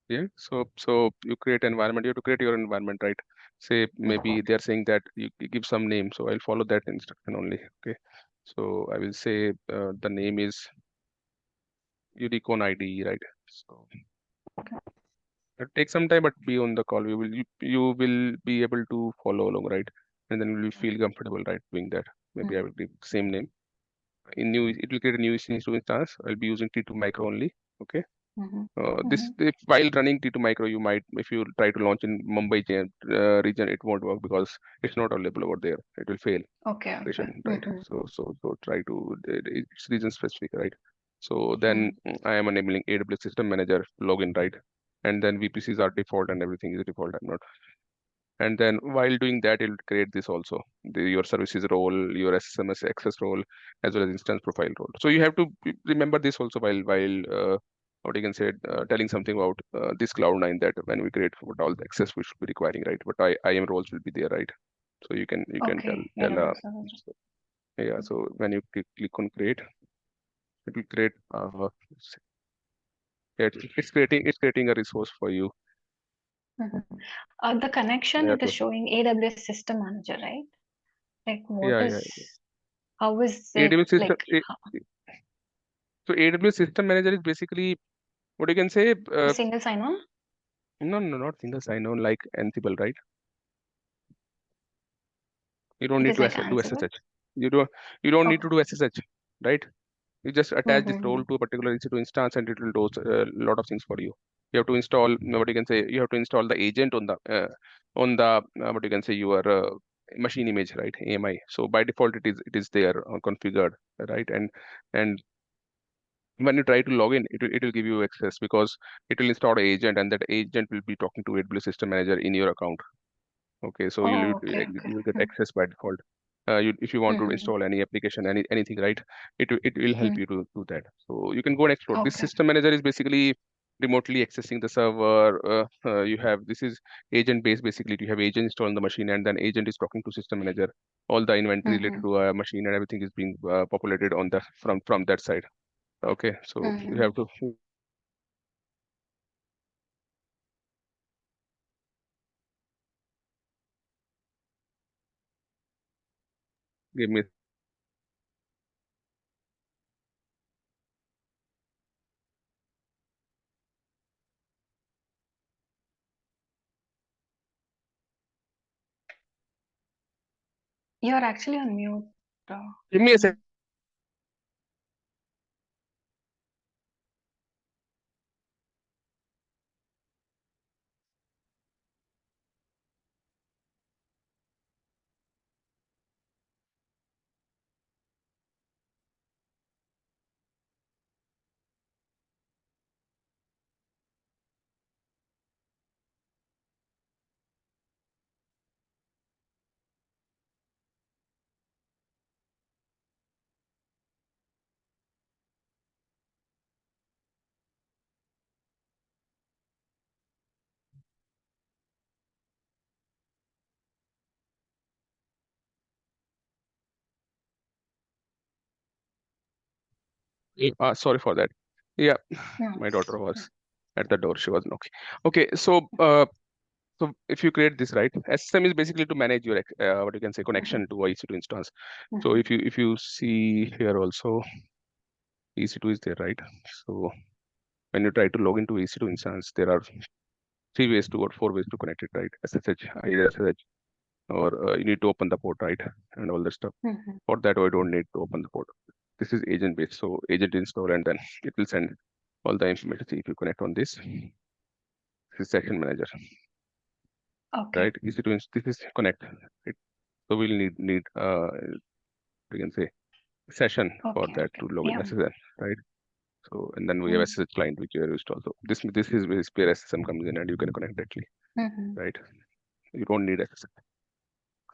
Yeah. So you create environment. You have to create your environment, right? Say maybe they're saying that you give some name. So I'll follow that instruction only. Okay. So I will say the name is Unicorn ID, right? So it takes some time, but be on the call. You will be able to follow along, right? And then you will feel comfortable, right, doing that. Maybe I will give same name. In new, it will create a new instance. I'll be using T2 micro only. Okay. This if while running T2 micro, you might, if you try to launch in Mumbai region, it won't work because it's not available over there. It will fail. Okay. Operation, right? So try to, it's region specific, right? So then I am enabling AWS System Manager login, right? And then VPCs are default and everything is default. I'm not. And then while doing that, it'll create this also, your services role, your SMS access role, as well as instance profile role. So you have to remember this also while what you can say, telling something about this Cloud9, that when we create what all the access we should be requiring, right? But IAM roles will be there, right? So you can Okay. tell AWS service. so, yeah. So when you click on create, it will create it's creating a resource for you. The connection, Yeah, it is showing AWS System Manager, right? Like, what yeah. is, how is it AWS system. like? So AWS System Manager is basically what you can say. Single sign-on? No, not single sign-on like Ansible, right? You don't It need is to like do Ansible? SSH. You don't need Okay. to do SSH, right? You just attach this role to a particular EC2 instance, and it will do a lot of things for you. You have to install what you can say. You have to install the agent on the what you can say, your machine image, right? AMI. So by default, it is there configured, right? And when you try to log in, it will give you access because it will install an agent, and that agent will be talking to AWS System Manager in your account. Okay, so Oh, you okay, okay. will get access by default. If you want to install any application, anything, right? It will help you to do that. So you can go and explore. This Okay. System Manager is basically remotely accessing the server. You have, this is agent based basically. You have agent installed on the machine, and then agent is talking to System Manager. All the inventory related to a machine and everything is being populated on the from that side. Okay, so you have to give me. You're actually on mute. Give me a second. Sorry for that. Yeah, No. my daughter was at the door. She was knocking. Okay, so if you create this, right, SSM is basically to manage your what you can say, connection to a EC2 instance. So if you see here also, EC2 is there, right? So when you try to log into EC2 instance, there are 3 ways to or 4 ways to connect it, right? SSH, either SSH, or you need to open the port, right, and all that stuff. For that, I don't need to open the port. This is agent based, so agent install, and then it will send all the information. See, if you connect on this is session manager, Okay. right? EC2 this is connect. Right? So we'll need we can say session for Okay. that Okay. to log in Yeah. SSL, right? So and then we have SSH client which we are used also. This is where SSM comes in, and you can connect directly, right? You don't need SSL.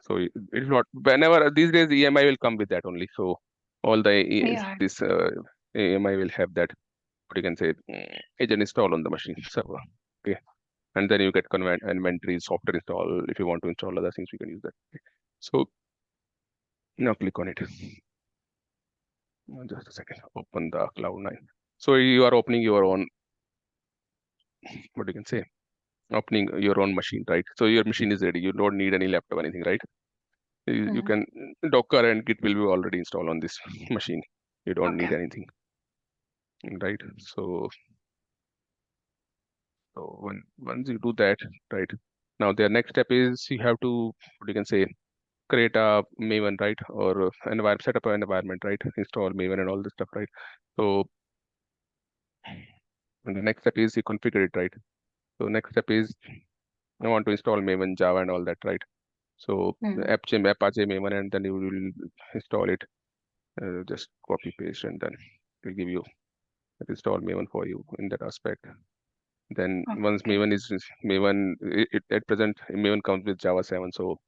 So it's not, whenever these days EMI will come with that only. So all the Yeah. this EMI will have that, what you can say, agent install on the machine server. Okay, and then you get inventory software install. If you want to install other things, you can use that. Okay. So now click on it. Just a second. Open the Cloud9. So you are opening your own what you can say, opening your own machine, right? So your machine is ready. You don't need any laptop or anything, right? You Mm. can Docker and Git will be already installed on this machine. You don't need Okay. anything, right? So once you do that, right? Now the next step is you have to, what you can say, create a Maven, right? Or environment, set up an environment, right? Install Maven and all this stuff, right? So and the next step is you configure it, right? So next step is I want to install Maven, Java, and all that, right? So Mm. apache Maven, and then you will install it. Just copy paste, and then it will give you it install Maven for you in that aspect. Then once Okay. Maven, at present Maven comes with Java 7, so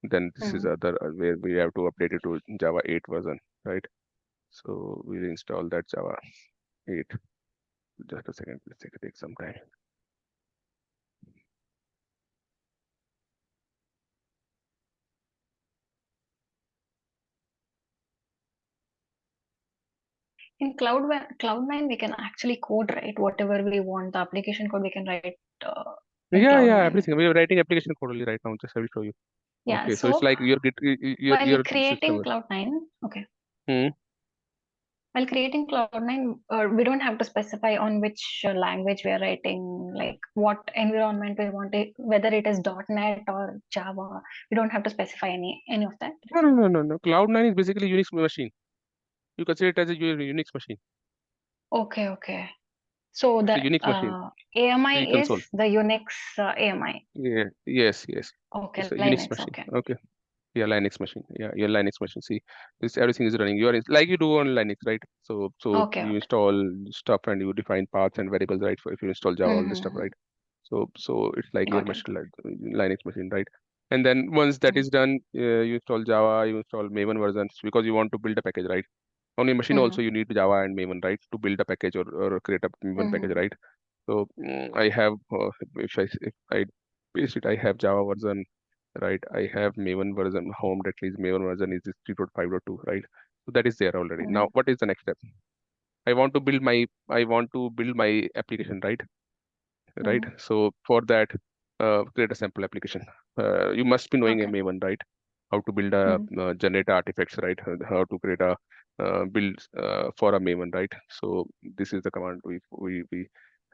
then this is Mm. other where we have to update it to Java 8 version, right? So we'll install that Java 8. Just a second, let's take some time. In Cloud9, we can actually code, right? Whatever we want, the application code we can write in Yeah, Cloud9. everything. We are writing application code only right now. Just I will show you. Yeah. Okay, so it's So like your Git, while your creating system. Cloud9, okay. Hmm. While creating Cloud9, we don't have to specify on which language we are writing, like what environment we want it, whether it is .NET or Java. We don't have to specify any of that. No. Cloud9 is basically Unix machine. You consider it as a Unix machine. Okay, okay. So It's a the Unix machine. AMI The is console. the Unix AMI. Yeah. Yes. It's Okay, a Unix Linux. machine. Okay. Okay. Yeah, Linux machine. Yeah, your Linux machine. See, this everything is running. Like you do on Linux, right? So Okay, you okay. install stuff and you define paths and variables, right? For if you install Java, all this stuff, Mm-hmm. right? So it's like your Got it. machine, like Linux machine, right? And then once that is done, you install Java, you install Maven versions because you want to build a package, right? On your machine Mm-hmm. also you need Java and Maven, right, to build a package or create a Maven package, Mm-hmm. right? So I have if I paste it, I have Java version, right? I have Maven version home, at least Maven version is 3.5.2, right? So that is there already. Mm-hmm. Now what is the next step? I want to build my application, right? Mm-hmm. So for that, create a sample application. You must be knowing a Okay. Maven, right? How to build a Mm-hmm. generate artifacts, right? How to create a build for a Maven, right? So this is the command we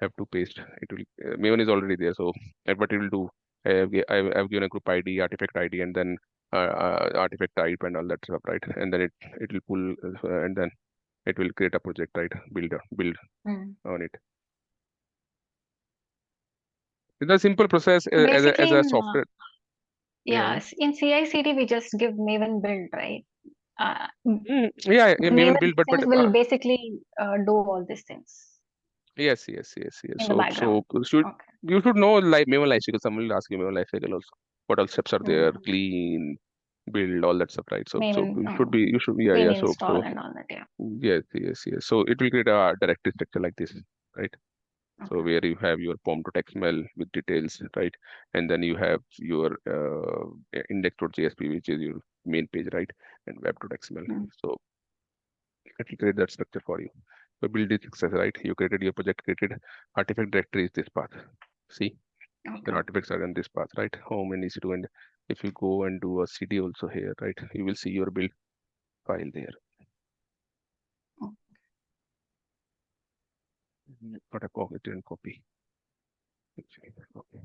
have to paste. It will Maven is already there. So what it will do, I have given a group ID, artifact ID, and then artifact type and all that stuff, right? And then it will pull and then it will create a project, right? Build Mm-hmm. on it. It's a simple process So as basically, a software. Yeah. in CI/CD we just give Maven build, right? Uh, Yeah, Maven Maven build, but itself will basically do all these things yes. in the So background. should Okay. you should know like Maven lifecycle. Someone will ask you Maven lifecycle also. What all steps are there? Mm. Clean, build, all that stuff, right? So Maven, you should clean yeah. install and all that. Yeah. Yes. So it will create a directory structure like this, right? So Okay. where you have your pom to XML with details, right? And then you have your index.jsp, which is your main page, right? And web.xml. Mm. So it will create that structure for you. So build this success, right? You created your project, created artifact directory is this path. See, your Okay. artifacts are in this path, right? Home and EC2. And if you go and do a CD also here, right? You will see your build file there. Oh, Not a copy, it didn't copy. Actually, okay.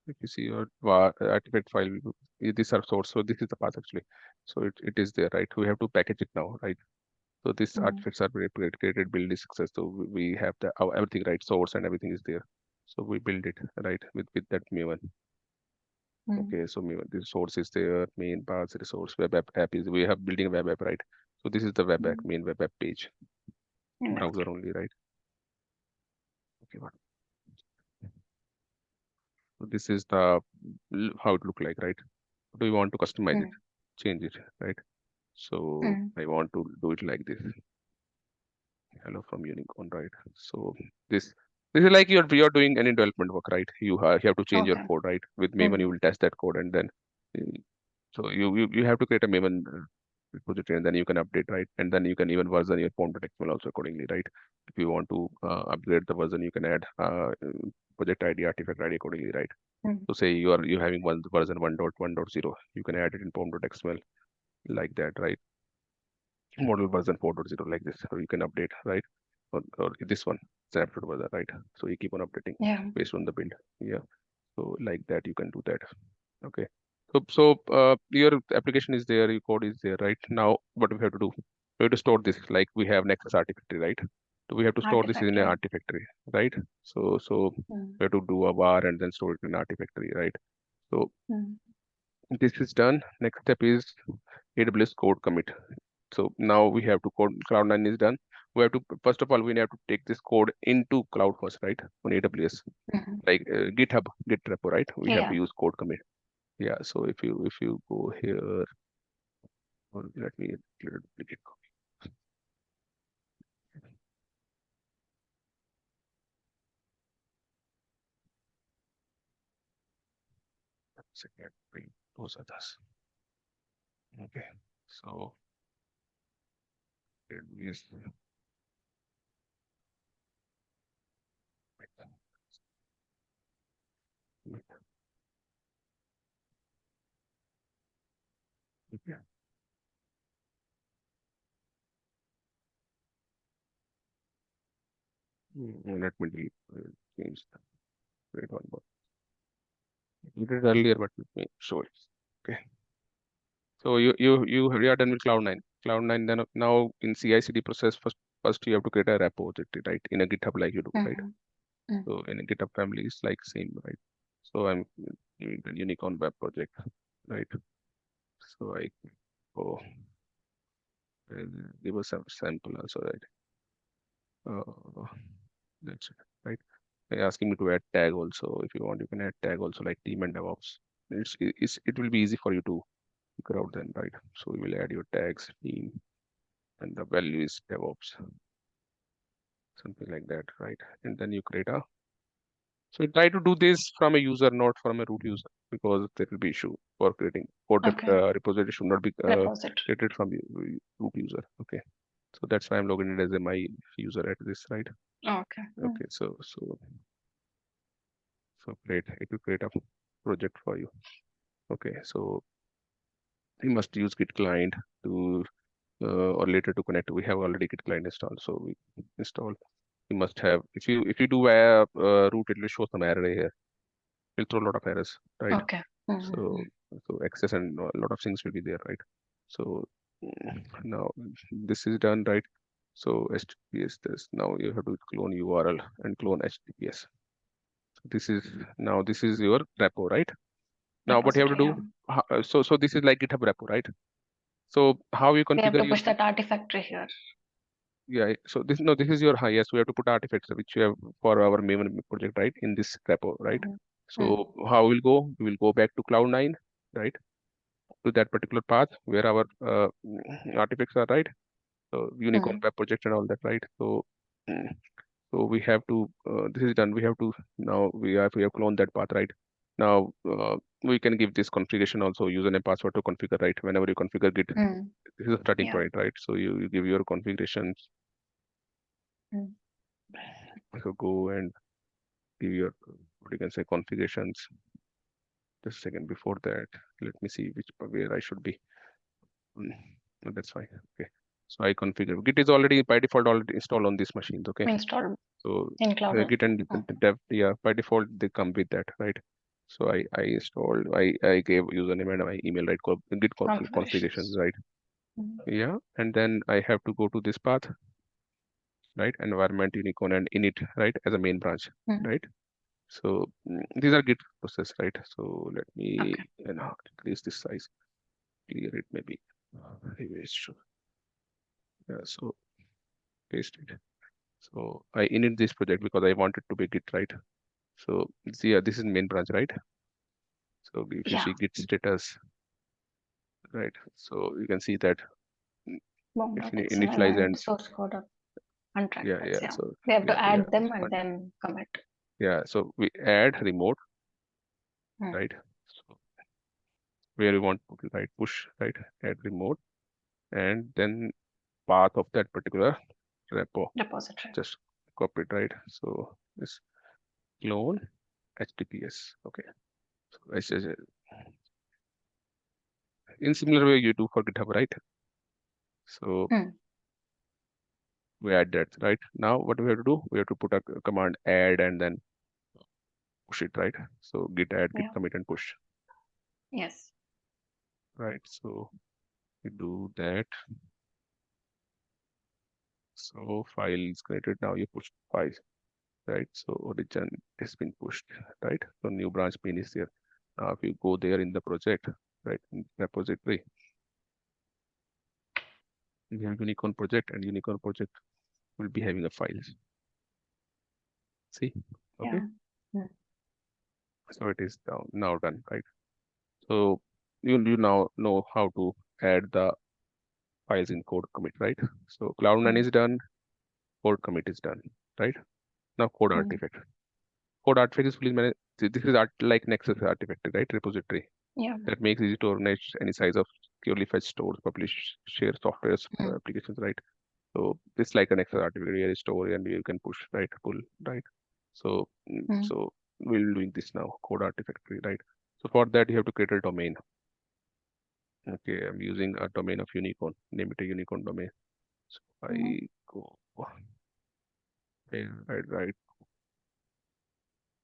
If you see your artifact file, these are source. So this is the path actually. So it is there, right? We have to package it now, right? So these mm, artifacts are created, build is success. So we have everything, right? Source and everything is there. So we build it, right? With that Maven. mm, Okay, so Maven, the source is there, main paths, resource, web app is, we have building a web app, right? So this is the web app, mm. main web app page, browser Understood. only, right? Okay, what? So this is the how it look like, right? Do we want to customize it, Mm, change it, right? So mm, I want to do it like this. Hello from Unicorn, right? So this is like you're doing any development work, right? You have to change your okay. code, right? With Maven, you Mm, will test that code and then So you have to create a Maven repository, and then you can update, right? And then you can even version your form.xml also accordingly, right? If you want to upgrade the version, you can add project ID, artifact ID accordingly, right? Mm. So say you're having one version 1.1.0, you can add it in form.xml like that, right? Model version 4.0 like this, or you can update, right? Or this one, snapshot version, right? So you keep on updating Yeah. based on the build. Yeah. So like that, you can do that. Okay. Your application is there, your code is there, right? Now, what we have to do? We have to store this, like we have Nexus Artifactory, right? So we have to store this Artifact, in an yeah. Artifactory, right? So Mm. we have to do a var and then store it in Artifactory, right? So Mm. this is done. Next step is AWS code commit. So now we have to code, Cloud9 is done. We have to, first of all, we have to take this code into Cloud first, right? On AWS, Mhm. like GitHub, Git repo, right? We have to Yeah. use code commit. Yeah. So if you go here, or let me duplicate copy. Second, bring those others. Okay. So it is yeah. Let me change the wait one more. We did earlier, but let me show it. Okay. So you are done with Cloud9. Cloud9, then now in CI/CD process, first you have to create a repository, right? In a GitHub like you do, right? Mhm. Mm. So in a GitHub family is like same, right? So I'm doing the Unicorn web project, right? So I go give us some sample also, right? That's it, right? They're asking me to add tag also. If you want, you can add tag also like team and DevOps. It will be easy for you to figure out then, right? So you will add your tags, team, and the value is DevOps, something like that, right? And then you create a. So you try to do this from a user, not from a root user, because there will be issue for creating code Okay. repository should not be Repository. created from the root user. Okay, so that's why I'm logging it as a my user at this, right? Okay. Mm. Okay, so great. It will create a project for you. Okay, so you must use Git client to or later to connect. We have already Git client installed, so we install. You must have if you do a root, it will show some error here. Will throw a lot of errors, right? Okay. Mm. So so access and a lot of things will be there, right? So now this is done, right? So HTTPS this now you have to clone URL and clone HTTPS. So this is your repo, right? Now what you have to Repository, yeah. do, so this is like GitHub repo, right? So how you We have configure to your, push that artifactory here. yeah, so this, no, this is your yes, we have to put artifacts which you have for our Maven project, right? In this repo, right? Mhm. Mm. So how we'll go? We will go back to Cloud9, right? To that particular path where our artifacts are, right? So Unicorn Mm. web project and all that, right? So so we have to this is done. We have to now we have cloned that path, right? Now we can give this configuration also username password to configure, right? Whenever you configure Git, Mm. this is a starting Yeah. point, right? So you give your configurations. Mm. So go and give your what you can say configurations. Just a second before that, let me see where I should be. Mm, no, that's fine. Okay. So I configure. Git is already by default already installed on these machines. Okay. Installed So in cloud. Git and Mm. dev, yeah, by default they come with that, right? So I installed. I gave username and my email, right? Git configurations, Configurations. right? Mm. Yeah, and then I have to go to this path, right? Environment unicorn and init, right? As a main branch, Mm. right? So these are Git process, right? So let me Okay. increase this size, clear it maybe. Anyway, sure. Yeah, so paste it. So I init this project because I want it to be Git, right? So see, this is main branch, right? So if you Yeah. see Git status, right? So you can see that if you Bomb.xml initialize and and source code and yeah, trackpads. yeah. Yeah. So We have yeah, to yeah. add them So, and then commit. yeah. So we add remote, Mm. right? So where you want to write push, right? Add remote, and then path of that particular repo. Repository. Just copy it, right? So this clone HTTPS. Okay. So in similar way you do for GitHub, right? So we add that, right? Now what we have to do? We have to put a command add and then push it, right? So git add, git Yeah. commit, and push, Yes. right? So we do that. So file is created. Now you push file, right? So origin has been pushed, right? So new branch pin is there. Now if you go there in the project, right, in repository, you have unicorn project, and unicorn project will be having a files. See, okay. Yeah. So it is now done, right? So you now know how to add the files in code commit, right? So Cloud9 is done, code commit is done, right? Now code artifact. Code artifact is fully managed. This is like Nexus artifact, right? Repository Yeah. that makes it easy to organize any size of securely fetch, stores, publish, share software applications, right? So this like an Nexus artifact where you store and you can push, right, pull, right? So so we're doing this now, code artifact, right? So for that you have to create a domain. Okay, I'm using a domain of unicorn. Name it a unicorn domain. So I go there, right,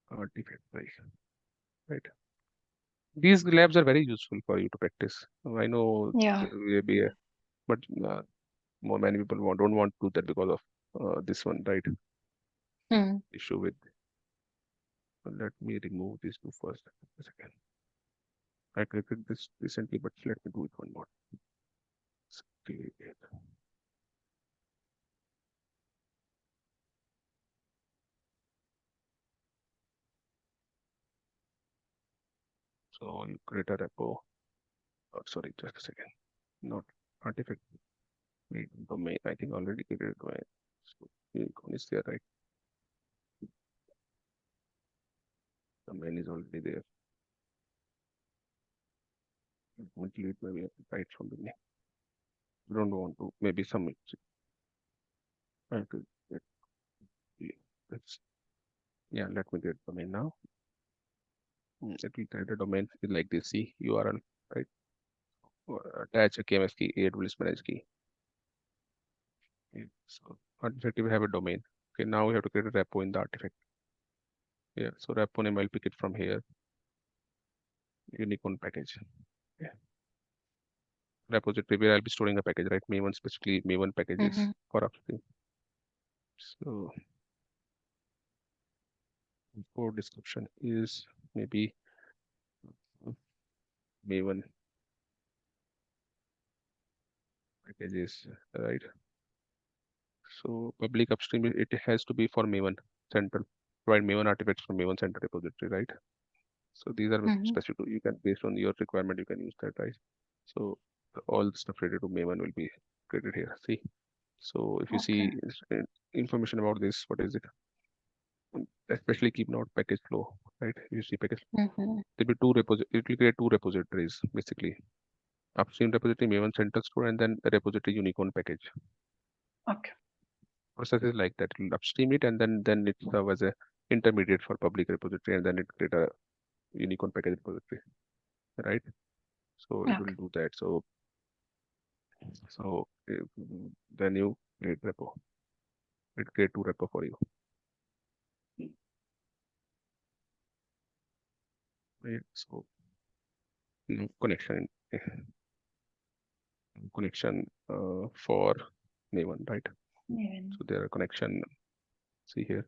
artifact, right. These labs are very useful for you to practice. I know Yeah. maybe, but many people don't want to do that because of this one, right? Issue with. Let me remove these two first. A second. I created this recently, but let me do it one more. Okay. So you create a repo. Oh, sorry, just a second. Not artifact. Wait, domain. I think already created domain. So unicorn is there, right? Domain is already there. I'll delete maybe right from the name. We don't want to. Maybe some. I have to get let's yeah, let me get domain now. It will create a domain like this. See URL, right? Or attach a KMS key, AWS manage key. Okay. So artifact we have a domain. Okay, now we have to create a repo in the artifact. Yeah, so repo name I'll pick it from here. Unicorn package. Yeah. Repository where I'll be storing a package, right? Maven specifically Maven packages for upstream. So code description is maybe Maven packages, right? So public upstream, it has to be for Maven central, provide Maven artifacts from Maven central repository, right? So these are specific to, you can, based on your requirement, you can use that, right? So all the stuff related to Maven will be created here. See, so if you see information about this, what is it? Especially keep note package flow, right? You see package, there'll be two repositories, it will create two repositories, basically. Upstream repository, Maven central store, and then a repository unicorn package. Okay. Process is like that. It'll upstream it and then it serve as a intermediate for public repository, and then it create a unicorn package repository, right? So it will do that. So then you create repo. It create two repo for you. Right? So connection for Maven, right? So there are connection. See here,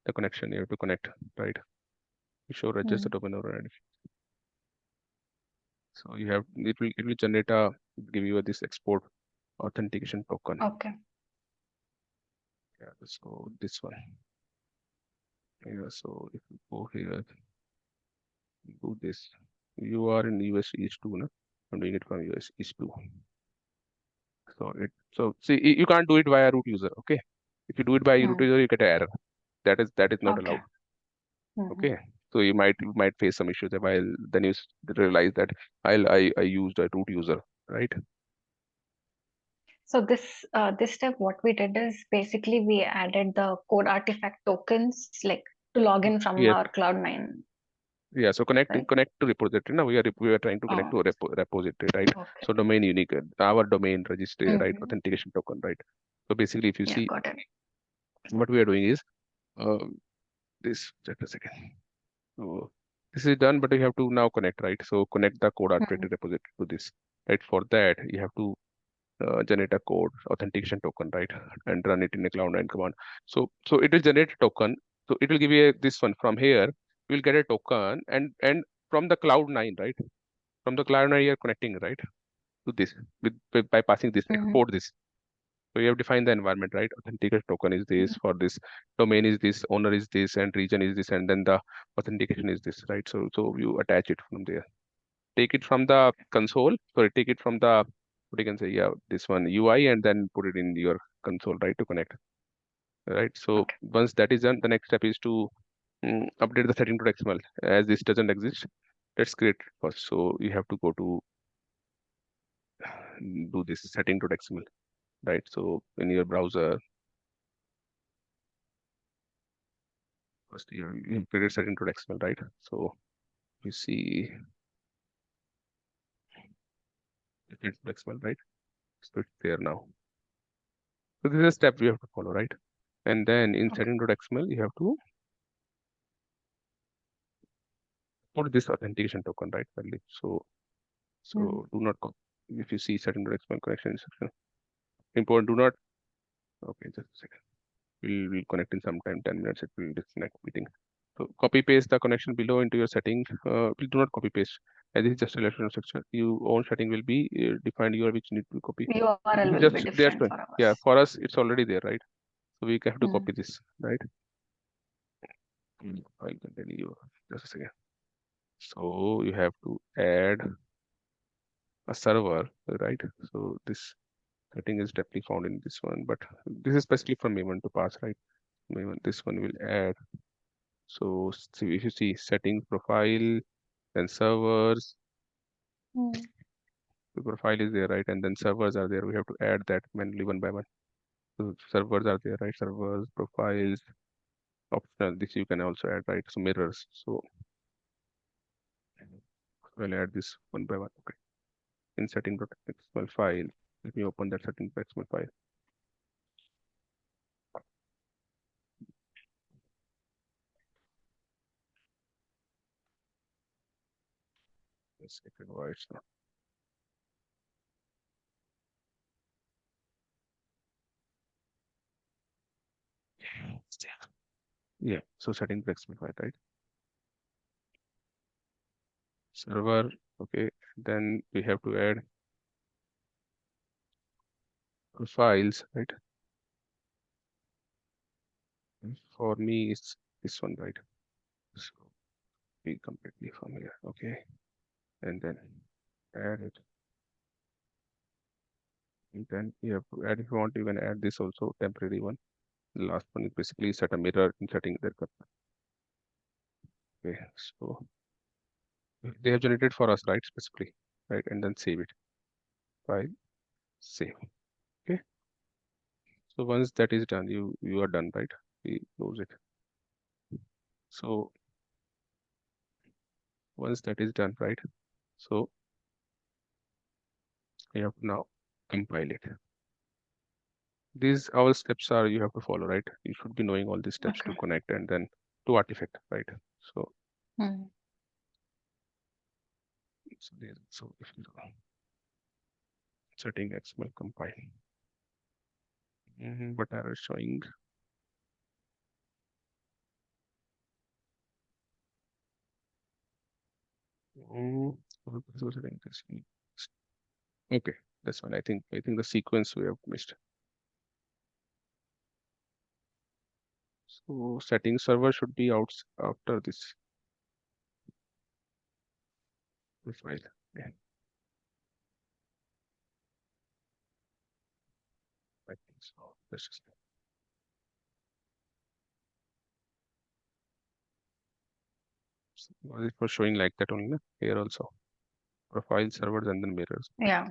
the connection you have to connect, right? You show register domain or anything. So you have it will generate a give you this export authentication token. Okay. Yeah, let's go this one. Yeah, so if you go here, do this. You are in US East 2, no? I'm doing it from US East 2. So see, you can't do it via root user, okay? If you do it by root user, you get an error. That is not allowed. Okay. So you might face some issues while then you realize that I used a root user, right? So this step, what we did is basically we added the code artifact tokens like to log in from Yes. our Cloud9, Yeah, so right? connect to repository. Now we are trying to connect Oh, to a repository, right? okay. So domain unique, our domain registry, right? Hmm. Authentication token, right? So basically, if you Yeah, see got it. what we are doing is uh, this. Just a second. So this is done, but you have to now connect, right? So connect the code Hmm. arbitrary repository to this, right? For that, you have to generate a code authentication token, right? And run it in a Cloud9 command. So it will generate a token. So it will give you this one from here. You will get a token and from the Cloud9, right? From the Cloud9 you're connecting, right? To this by passing this, Hmm. export this. So you have defined the environment, right? Authentication token is this, for this domain is this, owner is this, and region is this, and then the authentication is this, right? So you attach it from there. Take it from the console. Sorry, take it from the what you can say, yeah, this one UI, and then put it in your console, right, to connect. Right. So Okay. once that is done, the next step is to update the setting.xml. As this doesn't exist, let's create it first. So you have to go to do this setting.xml, right? So in your browser, first you create setting.xml, right? So you see setting.xml, right? So it's there now. So this is a step we have to follow, right? And then in Okay. setting.xml, you have to put this authentication token, right? Value. Hmm. So do not if you see setting.xml connection instruction, import do not. Okay, just a second. We'll connect in some time, 10 minutes. It will disconnect meeting. So copy paste the connection below into your setting. We do not copy paste. As this is just a letter structure. Your own setting will be defined here, which need to copy. URL This is will be just there's different for yeah, ours. for us it's already there, right? So we have to Hmm. copy this, right? I'll continue. Just a second. So you have to add a server, right? So this setting is definitely found in this one, but this is specifically from Maven to pass, right? Maven, this one will add. So see, if you see settings, profile, then servers, Hmm. the profile is there, right? And then servers are there. We have to add that manually one by one. So servers are there, right? Servers, profiles, optional. This you can also add, right? So mirrors. So we'll add this one by one. Okay. In setting.xml file, let me open that setting.xml file. Yes, it will why it's not. Yeah. So setting.xml file, right? Server. Okay. Then we have to add profiles, right? For me, it's this one, right? So we completely from here. Okay. And then add it. And then you have to add, if you want, you can add this also, temporary one. The last one is basically set a mirror in setting there. Okay. So they have generated for us, right? Specifically, right? And then save it. File, save. Okay. So once that is done, you are done, right? We close it. So once that is done, right? So you have to now compile it. These all steps are you have to follow, right? You should be knowing all these steps to Okay. connect and then to artifact, right? So, Hmm. so if you go setting XML compile, what error is showing? Mm, so setting this. Okay, that's fine. I think the sequence we have missed. So setting server should be out after this file. Yeah, I think so. Let's just Was it for showing like that only, na? Here also. Profile, servers, and then mirrors. Yeah.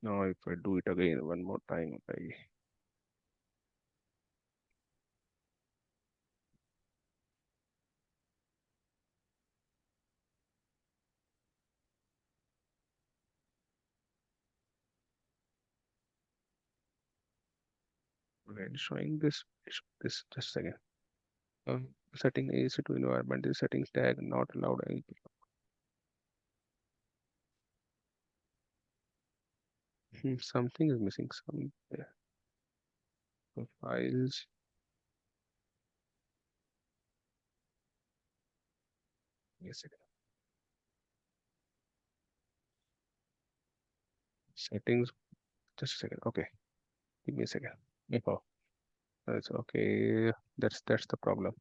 Now, if I do it again one more time, again showing this just a second. Setting AC2 environment, this settings tag not allowed. Something is missing. Some profiles. Yes, settings. Just a second. Okay, give me a second. Oh, that's okay. That's the problem.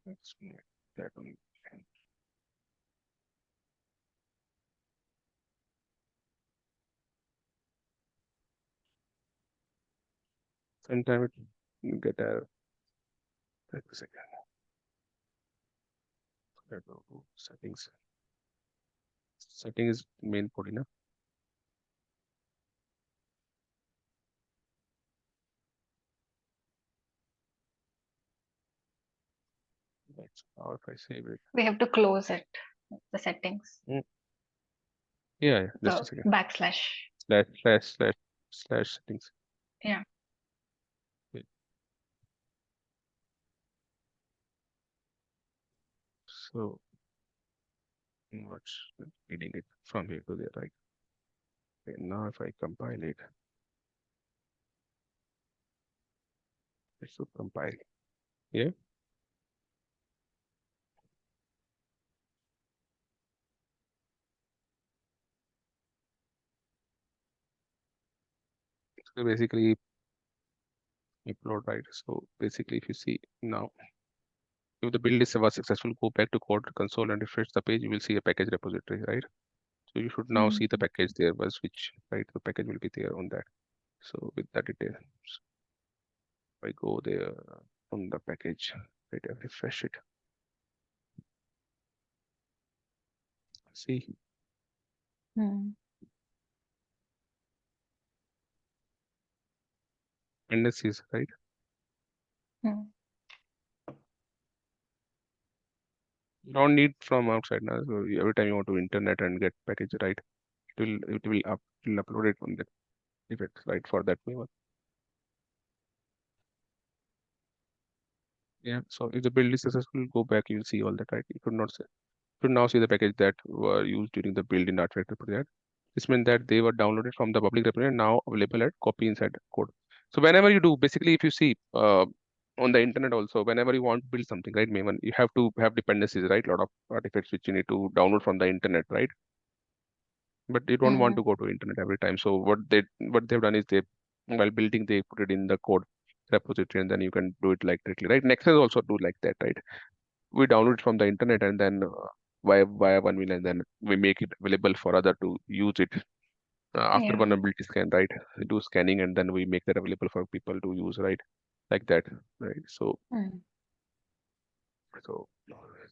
Let's make that one. Sometime it get a. Wait a second. Let's go to settings. Setting is main body, na? That's how if I save it. We have to close it, the settings. Mm. Yeah, just a So second. backslash. Slash settings. Yeah. Wait. So what's reading it from here to there, right? Okay, now if I compile it, it should compile. Yeah. So basically upload, right? So basically if you see now, if the build is was successful, go back to code console and refresh the page, you will see a package repository, right? So you should now see the package there, but switch, right? The package will be there on that. So with that detail, if I go there on the package, right, I refresh it. See, dependencies, right? You don't need from outside now. So every time you want to internet and get package, right? It will upload it on that effect, right? For that way. Yeah. So if the build is successful, go back, you'll see all that, right? You could not say. You now see the package that were used during the build in Artifact project. This means that they were downloaded from the public repository and now available at copy inside code. So whenever you do, basically, if you see on the internet also, whenever you want to build something, right, Maven, you have to have dependencies, right? A lot of artifacts which you need to download from the internet, right? But you don't want to go to internet every time. So what they've done is they while building they put it in the code repository and then you can do it like directly, right? Nexus also do like that, right? We download it from the internet and then via 1 million and then we make it available for other to use it after Yeah. vulnerability scan, right? We do scanning and then we make that available for people to use, right? Like that, right? So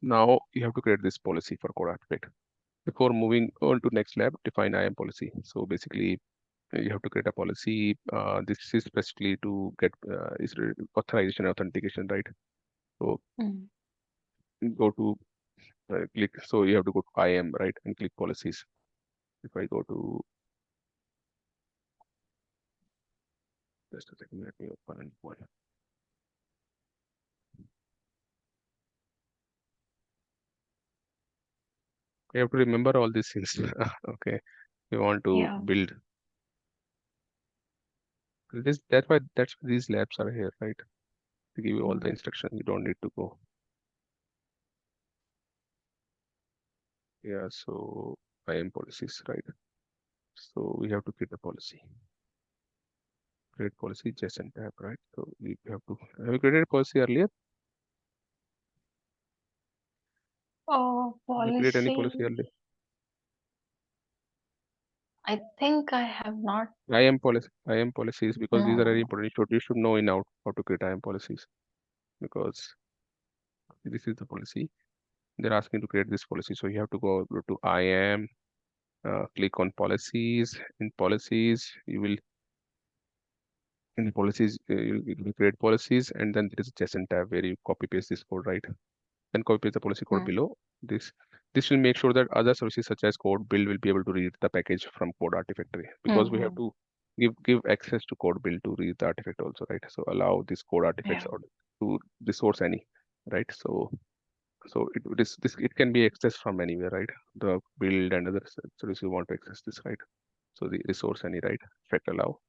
now you have to create this policy for code artifact. Before moving on to next lab, define IAM policy. So basically, you have to create a policy. This is specifically to get authorization authentication, right? So go to click. So you have to go to IAM, right, and click policies. If I go to just a second, let me open one. You have to remember all these things. Okay, we want to Yeah. build this. That's why these labs are here, right? To give you all the instructions. You don't need to go. Yeah. So IAM policies, right? So we have to create a policy. Create policy JSON tab, right? So we have you created a policy earlier? Oh, Did you create any policy policy. earlier? I think I have not. IAM policies, because these are very No. important. You should know in out how to create IAM policies, because this is the policy. They're asking to create this policy. So you have to go to IAM, click on policies. In policies, you will you will create policies, and then there is a JSON tab where you copy paste this code, right? Then copy paste the policy code Hmm. below. This will make sure that other services such as code build will be able to read the package from code artifactory, because we have Mm-hmm. to give access to code build to read the artifact also, right? So allow this code artifacts Yeah. out to resource any, right? So it can be accessed from anywhere, right? The build and other services you want to access this, right? So the resource any, right? Effect allow,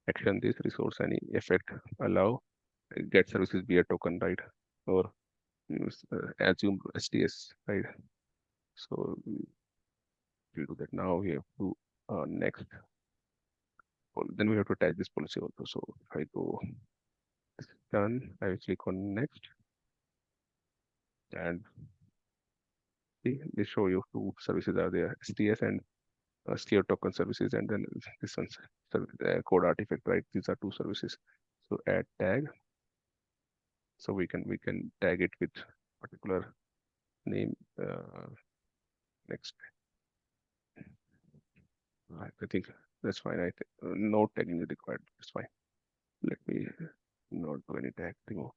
action this resource any, effect allow, get services via token, right? Or assume STS, right? So we'll do that now. We have to next. Then we have to attach this policy also. So if I go done, I will click on next, and see they show you two services are there, STS and steer token services, and then this one's code artifact, right? These are two services. So add tag. So we can tag it with particular name. Next, I think that's fine. I think no tagging is required. That's fine. Let me not do any tag. Remove